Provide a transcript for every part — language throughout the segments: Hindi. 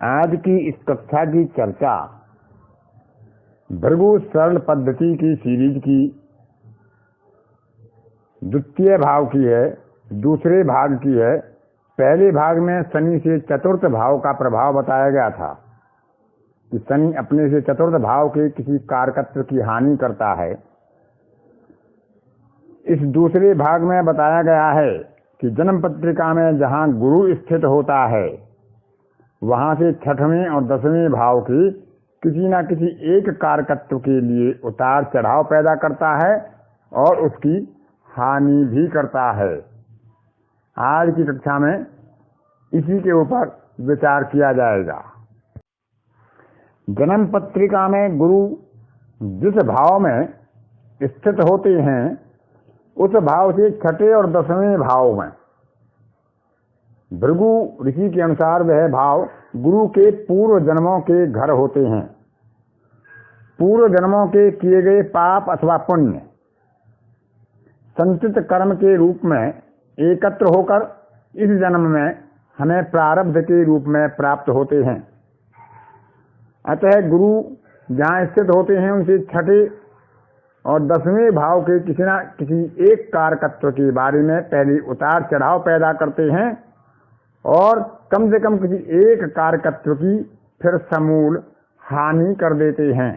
आज की इस कक्षा की चर्चा भृगु सरल पद्धति की सीरीज की द्वितीय भाव की है, दूसरे भाग की है। पहले भाग में शनि से चतुर्थ भाव का प्रभाव बताया गया था कि शनि अपने से चतुर्थ भाव के किसी कारकत्व की हानि करता है। इस दूसरे भाग में बताया गया है कि जन्म पत्रिका में जहां गुरु स्थित होता है वहां से छठवें और दसवें भाव की किसी न किसी एक कारकत्व के लिए उतार चढ़ाव पैदा करता है और उसकी हानि भी करता है। आज की कक्षा में इसी के ऊपर विचार किया जाएगा। जन्म पत्रिका में गुरु जिस भाव में स्थित होते हैं उस भाव से छठे और दसवें भाव में भृगु ऋषि के अनुसार वह भाव गुरु के पूर्व जन्मों के घर होते हैं। पूर्व जन्मों के किए गए पाप अथवा पुण्य संचित कर्म के रूप में एकत्र होकर इस जन्म में हमें प्रारब्ध के रूप में प्राप्त होते हैं। अतः गुरु जहाँ स्थित होते हैं उनसे छठे और दसवें भाव के किसी न किसी एक कारकत्व के बारे में पहले उतार चढ़ाव पैदा करते हैं और कम से कम किसी एक कारकत्व की फिर समूल हानि कर देते हैं।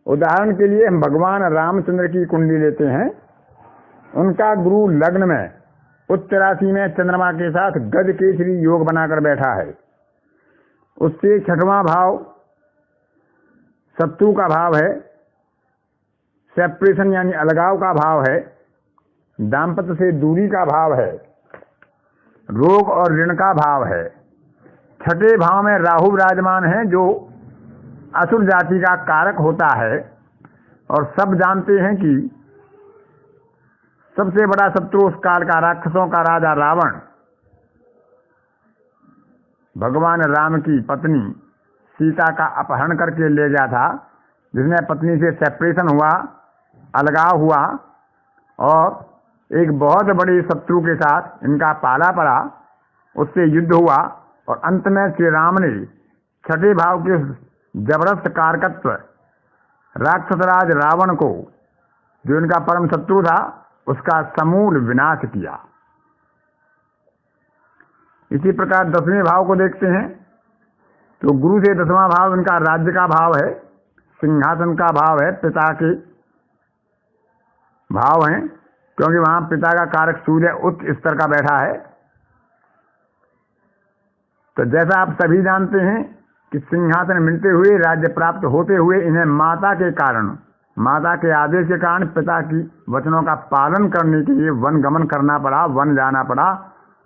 उदाहरण के लिए हम भगवान रामचंद्र की कुंडली लेते हैं। उनका गुरु लग्न में उच्च राशि में चंद्रमा के साथ गज केसरी योग बनाकर बैठा है। उससे छठवां भाव शत्रु का भाव है, सेपरेशन यानी अलगाव का भाव है, दाम्पत्य से दूरी का भाव है, रोग और ऋण का भाव है। छठे भाव में राहु विराजमान है जो असुर जाति का कारक होता है और सब जानते हैं कि सबसे बड़ा शत्रु उस काल का राक्षसों का राजा रावण भगवान राम की पत्नी सीता का अपहरण करके ले गया था, जिसमें पत्नी से सेपरेशन हुआ, अलगाव हुआ और एक बहुत बड़े शत्रु के साथ इनका पाला पड़ा, उससे युद्ध हुआ और अंत में श्री राम ने छठे भाव के जबरदस्त कारकत्व राक्षसराज रावण को, जो इनका परम शत्रु था, उसका समूल विनाश किया। इसी प्रकार दसवें भाव को देखते हैं तो गुरु से दसवां भाव इनका राज्य का भाव है, सिंहासन का भाव है, पिता के भाव हैं, क्योंकि वहां पिता का कारक सूर्य उच्च स्तर का बैठा है। तो जैसा आप सभी जानते हैं कि सिंहासन मिलते हुए, राज्य प्राप्त होते हुए इन्हें माता के कारण, माता के आदेश के कारण पिता की वचनों का पालन करने के लिए वन गमन करना पड़ा, वन जाना पड़ा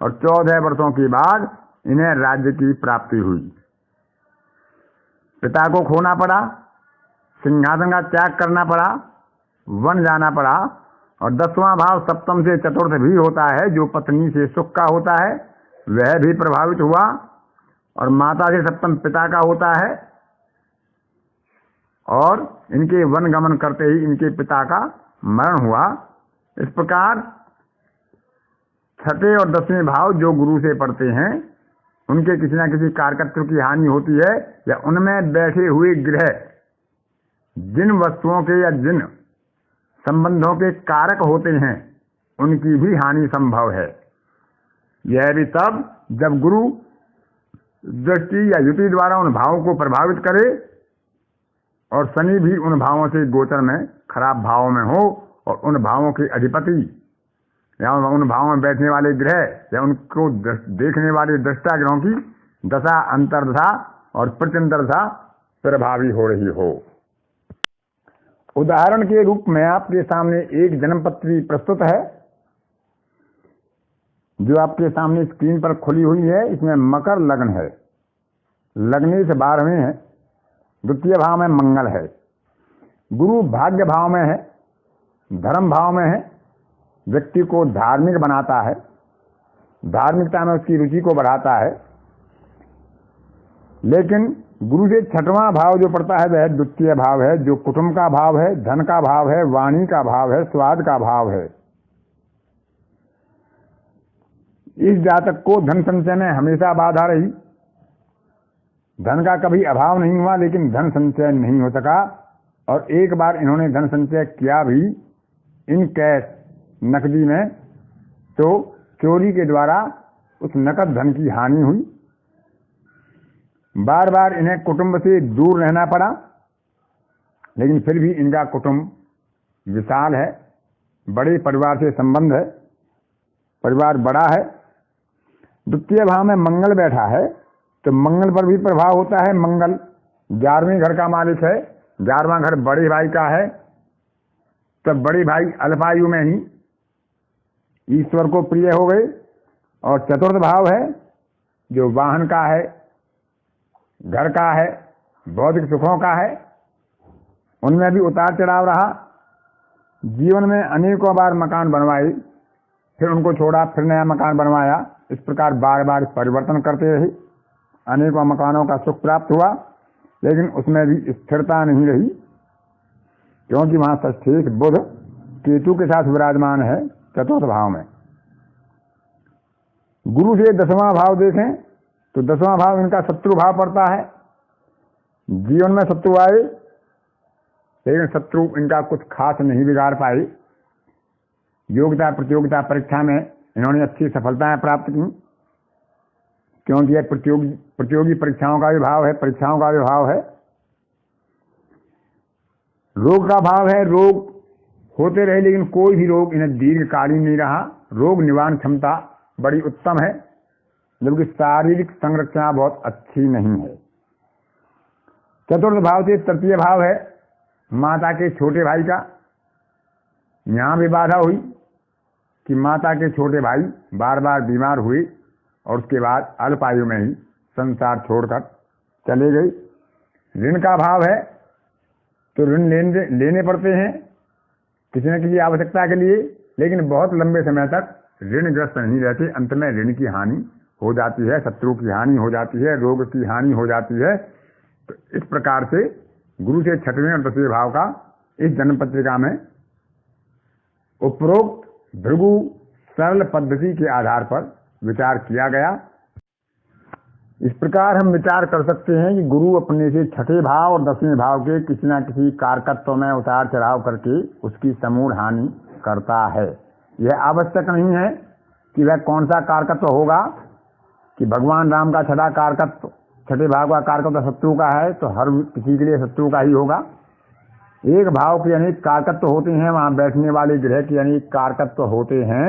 और 14 वर्षों के बाद इन्हें राज्य की प्राप्ति हुई। पिता को खोना पड़ा, सिंहासन का त्याग करना पड़ा, वन जाना पड़ा और 10वां भाव सप्तम से चतुर्थ भी होता है, जो पत्नी से सुख का होता है, वह भी प्रभावित हुआ और माता से सप्तम पिता का होता है और इनके वन गमन करते ही इनके पिता का मरण हुआ। इस प्रकार छठे और दसवें भाव जो गुरु से पढ़ते हैं उनके किसी न किसी कारकत्व की हानि होती है या उनमें बैठे हुए ग्रह जिन वस्तुओं के या जिन संबंधों के कारक होते हैं उनकी भी हानि संभव है। यह भी तब जब गुरु दृष्टि या युति द्वारा उन भावों को प्रभावित करे और शनि भी उन भावों से गोचर में खराब भावों में हो और उन भावों के अधिपति या उन भावों में बैठने वाले ग्रह या उनको देखने वाले दृष्टा ग्रहों की दशा, अंतर्दशा और प्रत्यंतरदशा प्रभावी हो रही हो। उदाहरण के रूप में आपके सामने एक जन्मपत्री प्रस्तुत है जो आपके सामने स्क्रीन पर खुली हुई है। इसमें मकर लग्न है, लग्न से 12वें है, द्वितीय भाव में मंगल है, गुरु भाग्य भाव में है, धर्म भाव में है, व्यक्ति को धार्मिक बनाता है, धार्मिकता में उसकी रुचि को बढ़ाता है। लेकिन गुरु से छठवां भाव जो पड़ता है वह द्वितीय भाव है, जो कुटुंब का भाव है, धन का भाव है, वाणी का भाव है, स्वाद का भाव है। इस जातक को धन संचय में हमेशा बाधा रही। धन का कभी अभाव नहीं हुआ, लेकिन धन संचय नहीं हो सका। और एक बार इन्होंने धन संचय किया भी इन कैश नकदी में, तो चोरी के द्वारा उस नकद धन की हानि हुई। बार बार इन्हें कुटुंब से दूर रहना पड़ा, लेकिन फिर भी इनका कुटुंब विशाल है, बड़े परिवार से संबंध है, परिवार बड़ा है। द्वितीय भाव में मंगल बैठा है, तो मंगल पर भी प्रभाव होता है। मंगल 11वें घर का मालिक है, 11वां घर बड़े भाई का है, तब बड़े भाई अल्पायु में ही ईश्वर को प्रिय हो गए। और चतुर्थ भाव है जो वाहन का है, घर का है, भौतिक सुखों का है, उनमें भी उतार चढ़ाव रहा। जीवन में अनेकों बार मकान बनवाए, फिर उनको छोड़ा, फिर नया मकान बनवाया। इस प्रकार बार बार परिवर्तन करते रहे। अनेकों मकानों का सुख प्राप्त हुआ, लेकिन उसमें भी स्थिरता नहीं रही, क्योंकि वहां षष्ठेश बुध केतु के साथ विराजमान है चतुर्थ भाव में। गुरु से 10वां भाव देखें तो 10वां भाव इनका शत्रु भाव पड़ता है। जीवन में शत्रु आए, लेकिन शत्रु इनका कुछ खास नहीं बिगाड़ पाए। योग्यता प्रतियोगिता परीक्षा में इन्होंने अच्छी सफलताएं प्राप्त की, क्योंकि यह प्रतियोगी परीक्षाओं का भी भाव है, परीक्षाओं का भी भाव है। रोग का भाव है, रोग होते रहे, लेकिन कोई भी रोग इन्हें दीर्घकालीन नहीं रहा। रोग निवारण क्षमता बड़ी उत्तम है, जबकि शारीरिक संरचना बहुत अच्छी नहीं है। चतुर्थ भाव से तृतीय भाव है माता के छोटे भाई का। यहां भी बाधा हुई कि माता के छोटे भाई बार बार बीमार हुए और उसके बाद अल्पायु में ही संसार छोड़कर चले गए। ऋण का भाव है, तो ऋण लेने पड़ते हैं किसी न किसी आवश्यकता के लिए, लेकिन बहुत लंबे समय तक ऋणग्रस्त नहीं रहते। अंत में ऋण की हानि हो जाती है, शत्रु की हानि हो जाती है, रोग की हानि हो जाती है। तो इस प्रकार से गुरु से 6वें और 10वें भाव का इस जन्म पत्रिका में उपरोक्त भृगु सरल पद्धति के आधार पर विचार किया गया। इस प्रकार हम विचार कर सकते हैं कि गुरु अपने से 6ठे भाव और 10वें भाव के किसी न किसी कारकत्व में उतार चढ़ाव करके उसकी समूल हानि करता है। यह आवश्यक नहीं है कि वह कौन सा कारकत्व होगा, कि भगवान राम का 6ठा कारकत्व, 6ठे भाव का कारकत्व शत्रु का है, तो हर किसी के लिए शत्रु का ही होगा। एक भाव के अनेक कारकत्व होते हैं, वहां बैठने वाले ग्रह के अनेक कारकत्व होते हैं।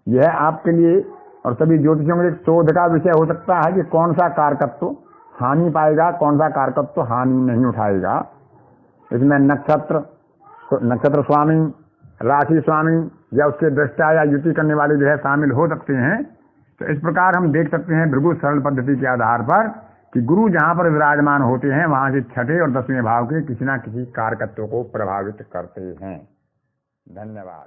यह आपके लिए और सभी ज्योतिषियों के लिए शोध का विषय हो सकता है कि कौन सा कारकत्व हानि पाएगा, कौन सा कारकत्व हानि नहीं उठाएगा। इसमें नक्षत्र स्वामी, राशि स्वामी या उसके दृष्टा या युति करने वाले ग्रह शामिल हो सकते हैं। तो इस प्रकार हम देख सकते हैं भृगु सरल पद्धति के आधार पर कि गुरु जहां पर विराजमान होते हैं वहां से 6ठे और 10वें भाव के किसी न किसी कारकत्व को प्रभावित करते हैं। धन्यवाद।